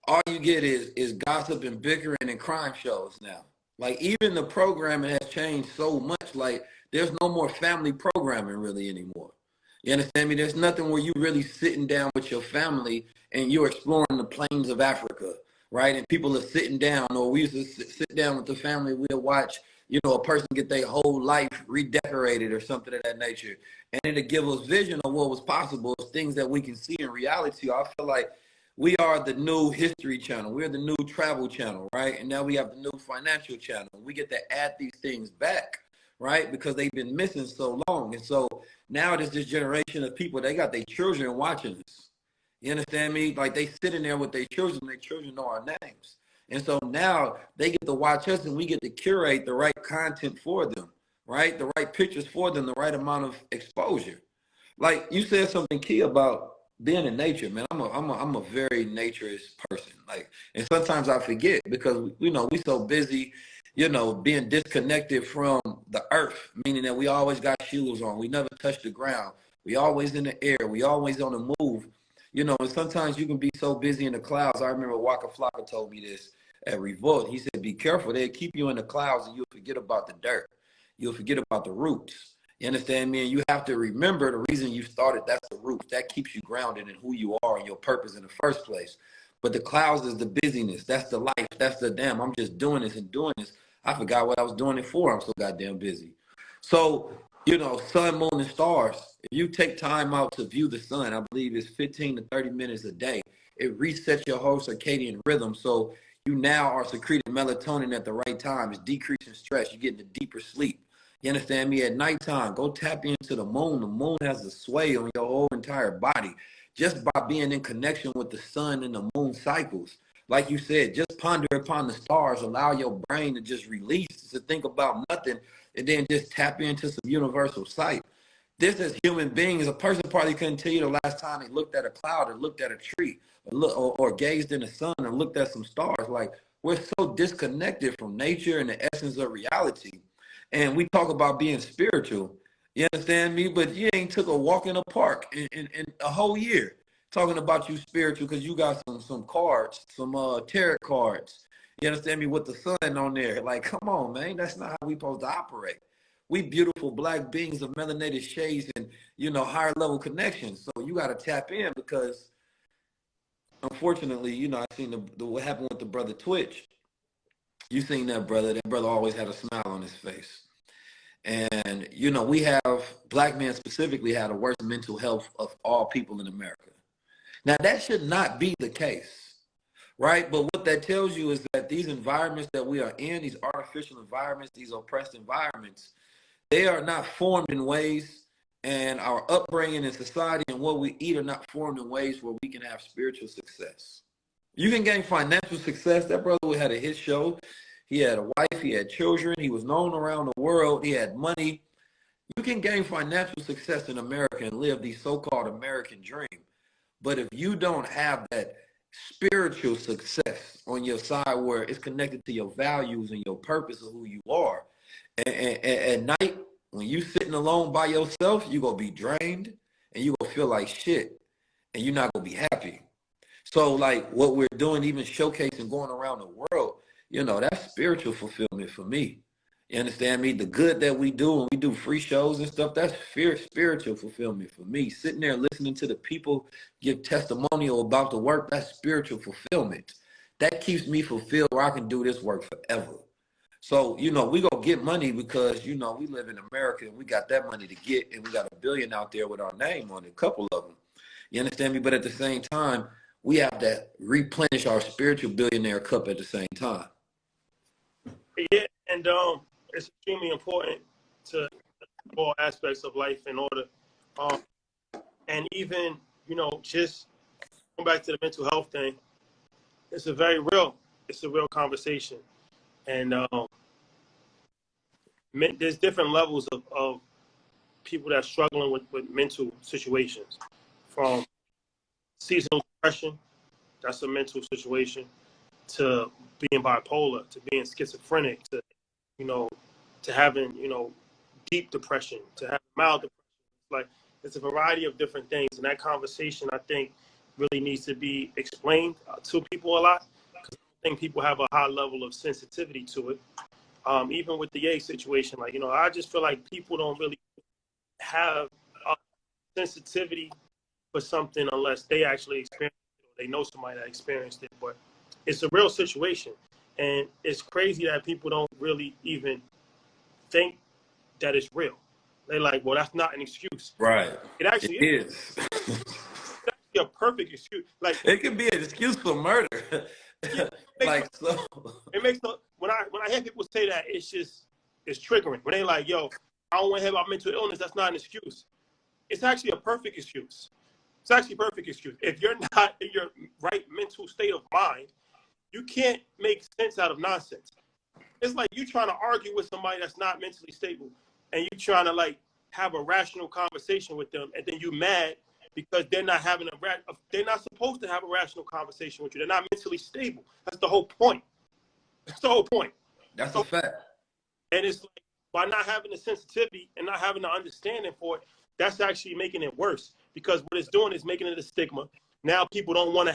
all you get is gossip and bickering and crime shows now. Like, even the programming has changed so much. Like, there's no more family programming really anymore. You understand me? There's nothing where you really sitting down with your family and you're exploring the plains of Africa, right? And people are sitting down, or we used to sit down with the family. We'll watch, a person get their whole life redecorated or something of that nature. And it'll give us vision of what was possible, things that we can see in reality. I feel like we are the new history channel. We're the new travel channel, right? And now we have the new financial channel. We get to add these things back, right? Because they've been missing so long. And so now there's this generation of people, they got their children watching us. You understand me? Like, they sitting there with their children know our names. And so now they get to watch us, and we get to curate the right content for them, right? The right pictures for them, the right amount of exposure. Like you said something key about being in nature, man. I'm a very naturist person. Like, and sometimes I forget because we so busy, being disconnected from the earth, meaning that we always got shoes on. We never touch the ground. We always in the air. We always on the move. And sometimes you can be so busy in the clouds. I remember Waka Flocka told me this at Revolt. He said, be careful. They'll keep you in the clouds and you'll forget about the dirt. You'll forget about the roots. You understand me? And you have to remember the reason you started. That's the roots. That keeps you grounded in who you are and your purpose in the first place. But the clouds is the busyness. That's the life. That's the damn, I'm just doing this and doing this. I forgot what I was doing it for. I'm so goddamn busy. So, sun, moon, and stars. If you take time out to view the sun, I believe it's 15 to 30 minutes a day. It resets your whole circadian rhythm. So you now are secreting melatonin at the right time. It's decreasing stress. You're getting a deeper sleep. You understand me? At nighttime, go tap into the moon. The moon has a sway on your whole entire body just by being in connection with the sun and the moon cycles. Like you said, just ponder upon the stars. Allow your brain to just release, to think about nothing, and then just tap into some universal sight. This, as human beings, a person probably couldn't tell you the last time they looked at a cloud or looked at a tree or gazed in the sun or looked at some stars. Like, we're so disconnected from nature and the essence of reality. And we talk about being spiritual, you understand me? But you ain't took a walk in a park in a whole year talking about you spiritual because you got some cards, some tarot cards. You understand me? With the sun on there. Like, come on, man. That's not how we supposed to operate. We beautiful black beings of melanated shades and, higher level connections. So you got to tap in because, unfortunately, I seen what happened with the brother Twitch. You seen that brother. That brother always had a smile on his face. And, we have, black men specifically, had the worst mental health of all people in America. Now, that should not be the case, right? But what that tells you is that these environments that we are in, these artificial environments, these oppressed environments, they are not formed in ways, and our upbringing in society and what we eat are not formed in ways where we can have spiritual success. You can gain financial success. That brother had a hit show. He had a wife. He had children. He was known around the world. He had money. You can gain financial success in America and live the so-called American dream. But if you don't have that spiritual success on your side where it's connected to your values and your purpose of who you are, and at night, when you sitting alone by yourself, you're going to be drained and you're going to feel like shit and you're not going to be happy. So like what we're doing, even showcasing, going around the world, that's spiritual fulfillment for me. You understand me? The good that we do when we do free shows and stuff, that's spiritual fulfillment for me. Sitting there listening to the people give testimonial about the work, that's spiritual fulfillment. That keeps me fulfilled where I can do this work forever. So, we gonna get money because, we live in America and we got that money to get, and we got a billion out there with our name on it, a couple of them. You understand me? But at the same time, we have to replenish our spiritual billionaire cup at the same time. Yeah, and it's extremely important to all aspects of life in order, and even just going back to the mental health thing. It's a real conversation, and there's different levels of people that are struggling with mental situations, from seasonal depression, that's a mental situation, to being bipolar, to being schizophrenic, to to having deep depression, to having mild depression. Like, it's a variety of different things, and that conversation, I think, really needs to be explained to people a lot, because I think people have a high level of sensitivity to it. Even with the AIDS situation, I just feel like people don't really have a sensitivity for something unless they actually experience it, or they know somebody that experienced it. But it's a real situation, and it's crazy that people don't really even think that it's real. They're like, well, that's not an excuse. Right. It actually is. It's actually a perfect excuse. Like, it can be an excuse for murder. Yeah, it makes no. When I hear people say that, it's triggering. When they like, yo, I don't want to hear about mental illness. That's not an excuse. It's actually a perfect excuse. It's actually a perfect excuse. If you're not in your right mental state of mind, you can't make sense out of nonsense. It's like you trying to argue with somebody that's not mentally stable, and you trying to have a rational conversation with them, and then you mad because they're not they're not supposed to have a rational conversation with you. They're not mentally stable. That's the whole point. That's the whole point. That's a fact. And it's like, by not having the sensitivity and not having the understanding for it, that's actually making it worse, because what it's doing is making it a stigma. Now people don't want to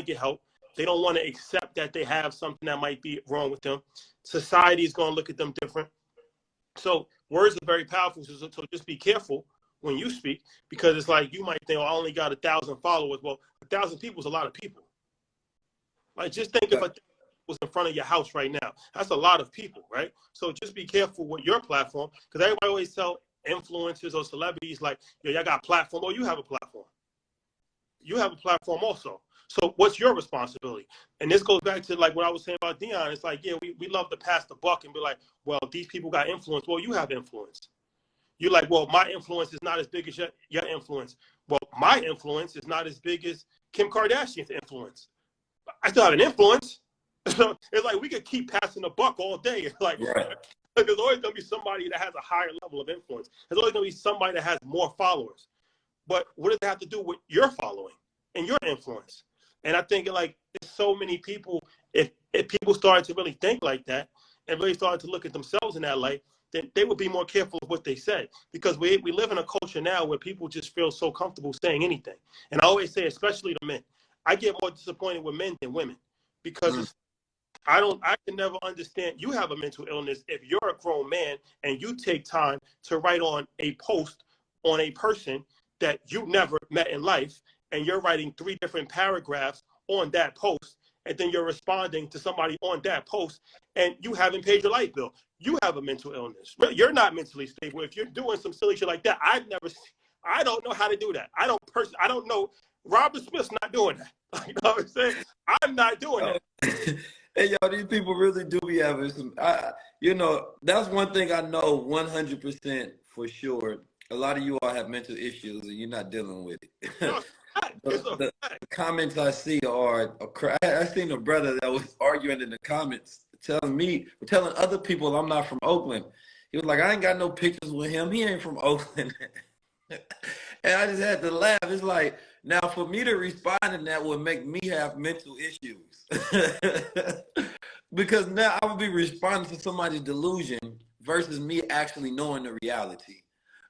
get help. They don't want to accept that they have something that might be wrong with them. Society is going to look at them different. So words are very powerful. So just be careful when you speak, because it's like you might think, I only got 1,000 followers. Well, 1,000 people is a lot of people. Like, just think if 1,000 was in front of your house right now. That's a lot of people, right? So just be careful with your platform, because everybody always tell influencers or celebrities like, yo, y'all got a platform. Oh, you have a platform. You have a platform also. So what's your responsibility? And this goes back to what I was saying about Dion. It's like, yeah, we love to pass the buck and be like, well, these people got influence. Well, you have influence. You're like, well, my influence is not as big as your influence. Well, my influence is not as big as Kim Kardashian's influence. I still have an influence. So it's like we could keep passing the buck all day. Like, right. There's always going to be somebody that has a higher level of influence. There's always going to be somebody that has more followers. But what does it have to do with your following and your influence? And I think there's so many people, if people started to really think like that and really started to look at themselves in that light, then they would be more careful of what they say. Because we live in a culture now where people just feel so comfortable saying anything. And I always say, especially the men, I get more disappointed with men than women, because I can never understand. You have a mental illness if you're a grown man and you take time to write on a post on a person that you never met in life, and you're writing 3 different paragraphs on that post, and then you're responding to somebody on that post, and you haven't paid your light bill. You have a mental illness. You're not mentally stable. If you're doing some silly shit like that, I don't know how to do that. I don't know. Robert Smith's not doing that. You know what I'm saying? I'm not doing that. Hey, y'all, these people really do be having some, that's one thing I know 100% for sure. A lot of you all have mental issues and you're not dealing with it. No, the comments I see are, I seen a brother that was arguing in the comments, telling other people I'm not from Oakland. He was like, I ain't got no pictures with him. He ain't from Oakland. And I just had to laugh. It's like, now for me to respond to that would make me have mental issues. Because now I would be responding to somebody's delusion versus me actually knowing the reality.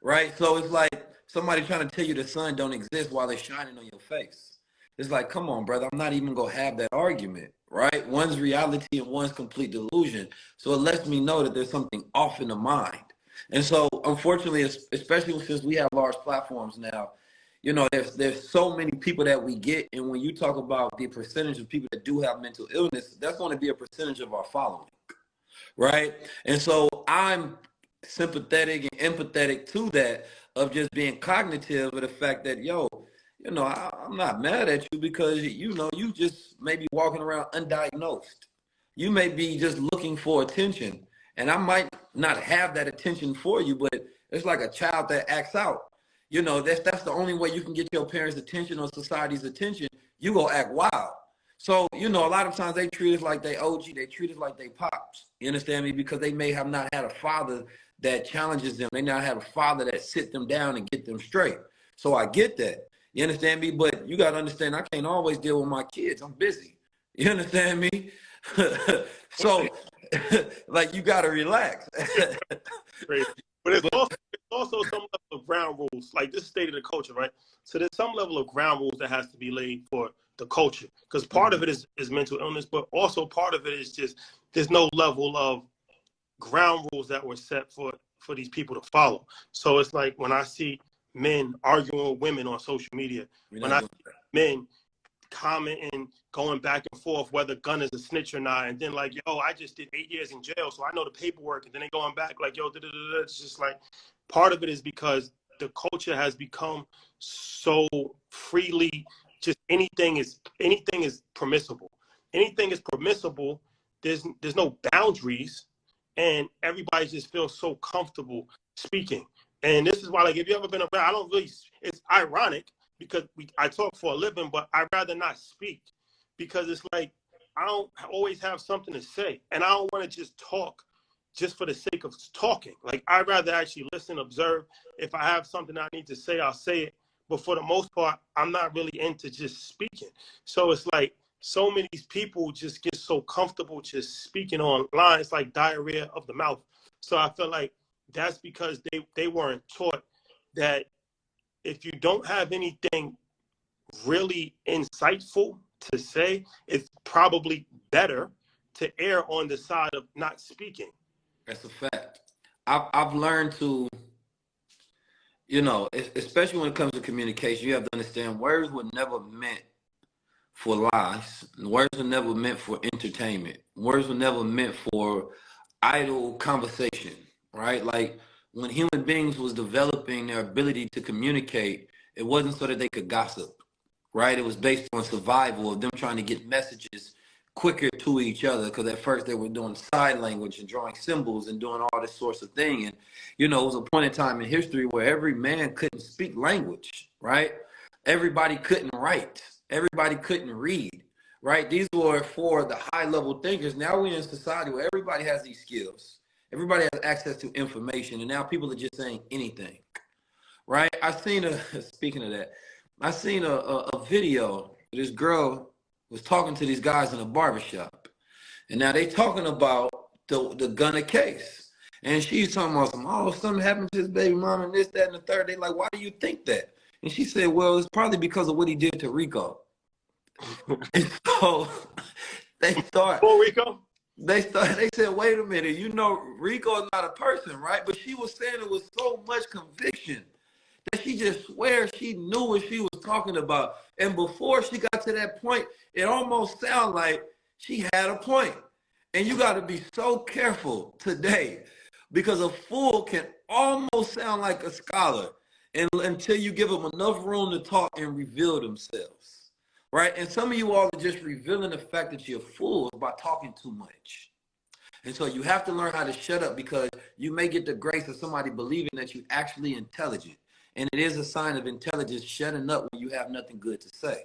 Right? So it's like somebody trying to tell you the sun don't exist while they're shining on your face. It's like, come on, brother, I'm not even gonna have that argument, right? One's reality and one's complete delusion. So it lets me know that there's something off in the mind. And so, unfortunately, especially since we have large platforms now, you know, there's so many people that we get, and when you talk about the percentage of people that do have mental illness, that's going to be a percentage of our following, right? And so I'm sympathetic and empathetic to that, of just being cognitive of the fact that, yo, you know, I'm not mad at you because, you know, you just may be walking around undiagnosed. You may be just looking for attention, and I might not have that attention for you, but it's like a child that acts out. You know, that's the only way you can get your parents' attention or society's attention. You go act wild. So, you know, a lot of times they treat us like they OG, they treat us like they pops. You understand me? Because they may have not had a father that challenges them. They not have a father that sit them down and get them straight. So I get that. You understand me? But you got to understand, I can't always deal with my kids. I'm busy. You understand me? So, like, you got to relax. Crazy. But it's also some level of ground rules. Like, this is state of the culture, right? So there's some level of ground rules that has to be laid for the culture. Because part of it is mental illness, but also part of it is just there's no level of ground rules that were set for these people to follow. So it's like when I see men arguing with women on social media, when I see men commenting, going back and forth whether gun is a snitch or not, and then like, yo, I just did 8 years in jail, so I know the paperwork, and then they going back like, yo, it's just like, part of it is because the culture has become so freely, just anything is permissible. Anything is permissible. There's no boundaries, and everybody just feels so comfortable speaking. And this is why, like, if you ever been around, I don't really, it's ironic because I talk for a living, but I'd rather not speak because it's like I don't always have something to say, and I don't want to just talk just for the sake of talking. Like, I'd rather actually listen, observe. If I have something I need to say, I'll say it. But for the most part, I'm not really into just speaking. So it's like so many people just get so comfortable just speaking online. It's like diarrhea of the mouth. So I feel like that's because they weren't taught that if you don't have anything really insightful to say, it's probably better to err on the side of not speaking. That's a fact. I've learned to, you know, especially when it comes to communication, you have to understand words were never meant for lies. Words were never meant for entertainment. Words were never meant for idle conversation, right? Like, when human beings was developing their ability to communicate, it wasn't so that they could gossip, right? It was based on survival of them trying to get messages quicker to each other, because at first they were doing sign language and drawing symbols and doing all this sorts of thing. And, you know, it was a point in time in history where every man couldn't speak language, right? Everybody couldn't write. Everybody couldn't read, right? These were for the high level thinkers. Now we're in a society where everybody has these skills. Everybody has access to information, and now people are just saying anything, right? Speaking of that, I seen a video. This girl was talking to these guys in a barbershop, and now they talking about the Gunna case. And she's talking about something happened to his baby mom and this, that, and the third. They like, why do you think that? And she said, well, it's probably because of what he did to Rico. And so they thought, Oh, Rico? they said, wait a minute, you know, Rico is not a person, right? But she was saying it with so much conviction that she just swears she knew what she was talking about. And before she got to that point, it almost sounded like she had a point. And you got to be so careful today, because a fool can almost sound like a scholar until you give them enough room to talk and reveal themselves, right? And some of you all are just revealing the fact that you're fools by talking too much. And so you have to learn how to shut up, because you may get the grace of somebody believing that you're actually intelligent. And it is a sign of intelligence shutting up when you have nothing good to say.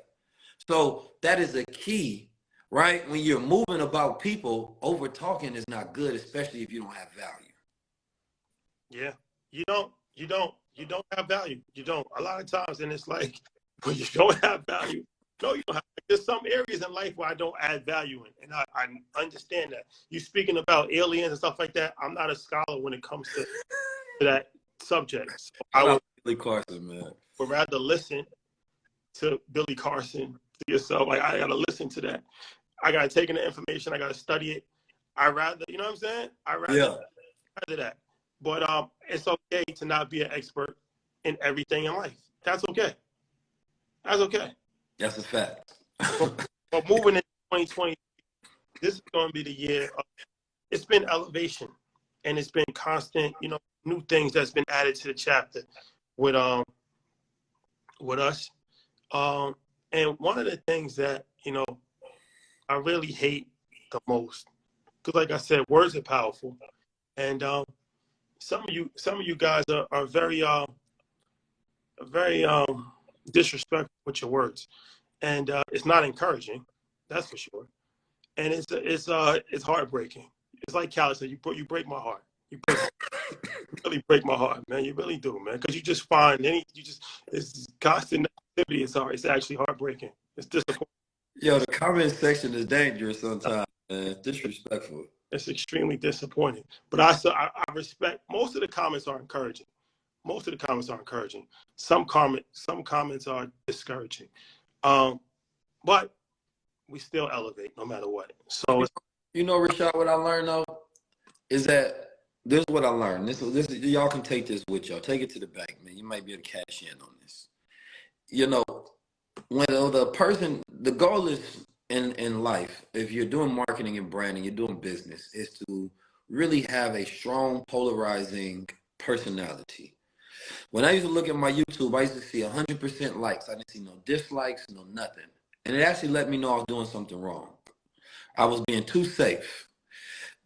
So that is a key, right? When you're moving about people, over talking is not good, especially if you don't have value. Yeah. You don't have value. You don't. A lot of times, and it's like, when you don't have value, no, you don't have. There's some areas in life where I don't add value in, and I understand that. You speaking about aliens and stuff like that, I'm not a scholar when it comes to that subject. So I would Billy Carson, man. rather listen to Billy Carson to yourself. Like, I gotta listen to that. I gotta take in the information. I gotta study it. I rather, you know what I'm saying? Yeah, Rather that. But it's okay to not be an expert in everything in life. That's okay. That's okay. that's a fact. But, but moving into 2020, this is going to be the year. It's been elevation, and it's been constant. You know, new things that's been added to the chapter with us. And one of the things that I really hate the most, because like I said, words are powerful, and some of you guys are very disrespectful with your words, and it's not encouraging, that's for sure. And it's heartbreaking. It's like Callie said, you break my heart. You really break my heart, man. You really do, man. Because you just find it's constant negativity. It's actually heartbreaking. It's disappointing. Yo, the comment section is dangerous sometimes, man. Disrespectful. It's extremely disappointing. But I respect most of the comments are encouraging. Most of the comments are encouraging. Some comments are discouraging. But we still elevate no matter what. So Rashad, what I learned though is that this is what I learned. This y'all can take this with y'all. Take it to the bank, man. You might be able to cash in on this. When the goal is in life, if you're doing marketing and branding, you're doing business, is to really have a strong polarizing personality. When I used to look at my YouTube, I used to see 100% likes. I didn't see no dislikes, no nothing. And it actually let me know I was doing something wrong. I was being too safe.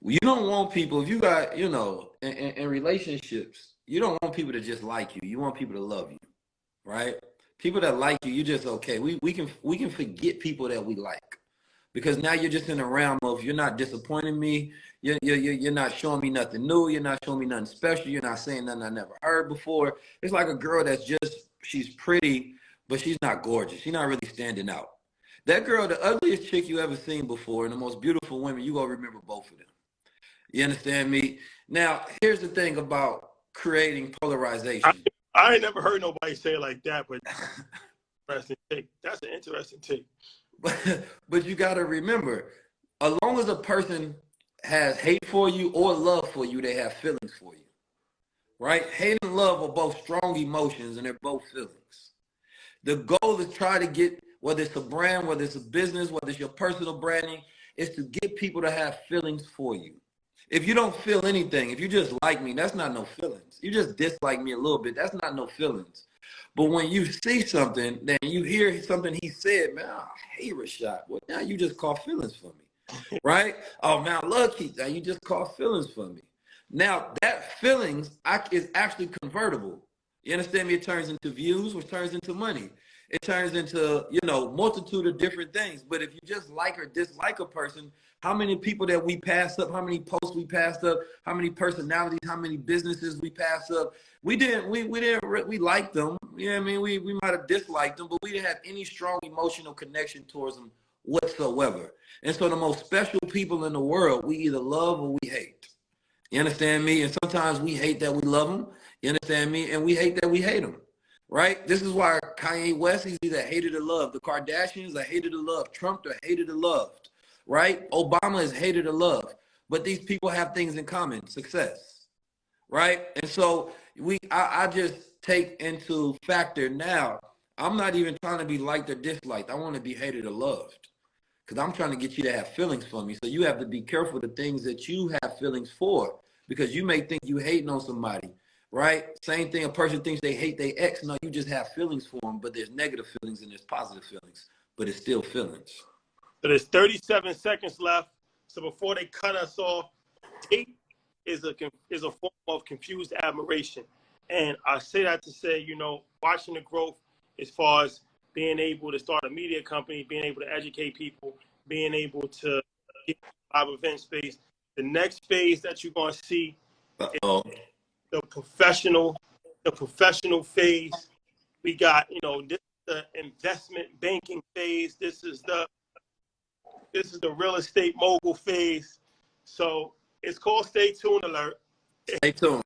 You don't want people, if you got, in relationships, you don't want people to just like you. You want people to love you, right? People that like you, you just okay. We can forget people that we like, because now you're just in the realm of you're not disappointing me. You're not showing me nothing new. You're not showing me nothing special. You're not saying nothing I never heard before. It's like a girl she's pretty, but she's not gorgeous. She's not really standing out. That girl, the ugliest chick you ever seen before, and the most beautiful women, you gonna remember both of them. You understand me? Now, here's the thing about creating polarization. I ain't never heard nobody say it like that, but interesting take. That's an interesting take. But you got to remember, as long as a person has hate for you or love for you, they have feelings for you, right? Hate and love are both strong emotions, and they're both feelings. The goal is try to get, whether it's a brand, whether it's a business, whether it's your personal branding, is to get people to have feelings for you. If you don't feel anything, if you just like me, that's not no feelings. You just dislike me a little bit, that's not no feelings. But when you see something, then you hear something he said, man, I hate Rashad. Well, now you just caught feelings for me, right? Oh, man, I love Keith. Now you just caught feelings for me. Now, that feelings is actually convertible. You understand me? It turns into views, which turns into money. It turns into, multitude of different things. But if you just like or dislike a person, how many people that we passed up, how many posts we passed up, how many personalities, how many businesses we passed up, we liked them. You know what I mean? We might have disliked them, but we didn't have any strong emotional connection towards them whatsoever. And so the most special people in the world, we either love or we hate. You understand me? And sometimes we hate that we love them. You understand me? And we hate that we hate them. Right? This is why Kanye West, he's either hated or loved. The Kardashians are hated or loved. Trump are hated or loved. Right? Obama is hated or loved. But these people have things in common: success. Right? And so I just take into factor now, I'm not even trying to be liked or disliked. I want to be hated or loved, because I'm trying to get you to have feelings for me. So you have to be careful the things that you have feelings for, because you may think you hating on somebody. Right? Same thing, a person thinks they hate their ex. No, you just have feelings for them, but there's negative feelings and there's positive feelings, but it's still feelings. So there's 37 seconds left. So before they cut us off, hate is a form of confused admiration. And I say that to say, watching the growth as far as being able to start a media company, being able to educate people, being able to get live event space. The next phase that you're going to see is the professional phase. We got, this is the investment banking phase. This is the real estate mogul phase. So it's called Stay Tuned Alert. Stay tuned.